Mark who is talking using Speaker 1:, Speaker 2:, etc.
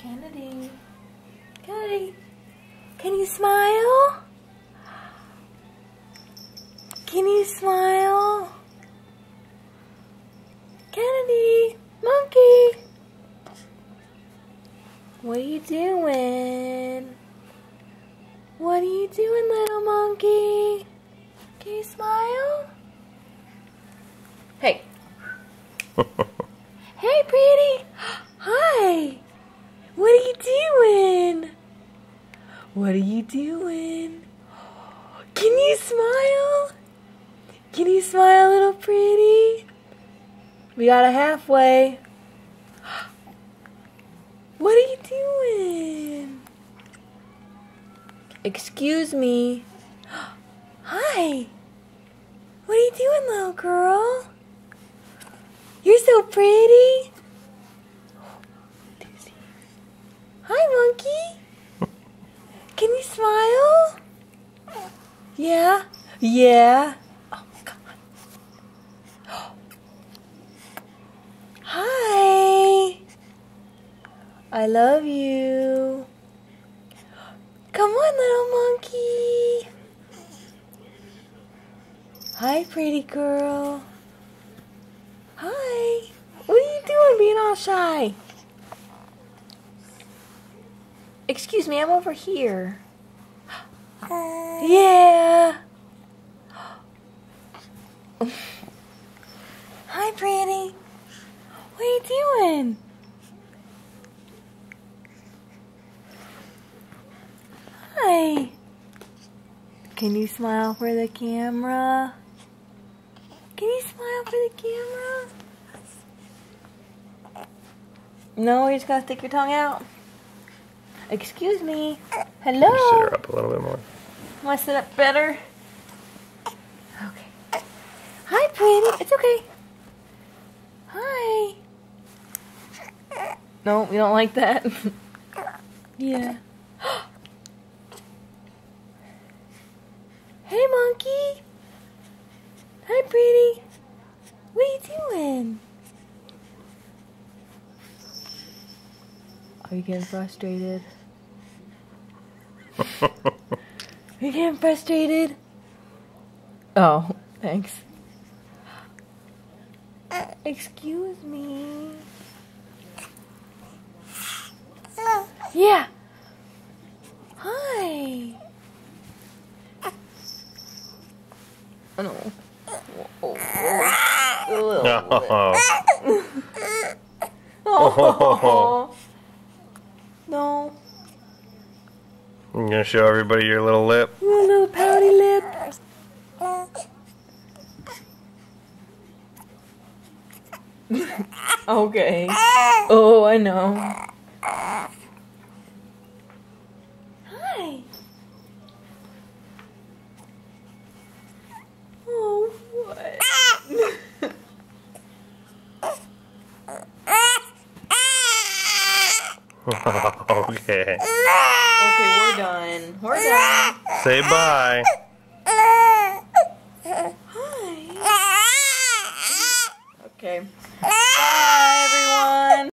Speaker 1: Kennedy. Kennedy. Can you smile? Can you smile? Kennedy. Monkey. What are you doing? What are you doing, little monkey? Can you smile? Hey. Hey, pretty. Hi. What are you doing? What are you doing? Can you smile? Can you smile, little pretty? We got a halfway. What are you doing? Excuse me. Hi. What are you doing, little girl? You're so pretty. Hi, monkey. Can you smile? Yeah? Yeah? Oh, come on. Hi. I love you. Come on, little monkey. Hi, pretty girl. Hi. What are you doing being all shy? Excuse me, I'm over here. Yeah. Hi, pretty. What are you doing? Hi. Can you smile for the camera? Can you smile for the camera? No, you just gotta stick your tongue out. Excuse me. Hello.
Speaker 2: Just sit her up a little bit more.
Speaker 1: Want to sit up better? Okay. Hi, pretty. It's okay. Hi. No, we don't like that. Yeah. Hey, monkey. Hi, pretty. What are you doing? Are you getting frustrated? You getting frustrated? Oh, thanks. Excuse me. Yeah. Hi. Oh, no. Oh. No.
Speaker 2: You gonna show everybody your little lip?
Speaker 1: Your little pouty lip. Okay. Oh, I know. Hi. Oh, what?
Speaker 2: Okay.
Speaker 1: Okay, we're done. We're done.
Speaker 2: Say bye.
Speaker 1: Hi. Okay. Bye, everyone.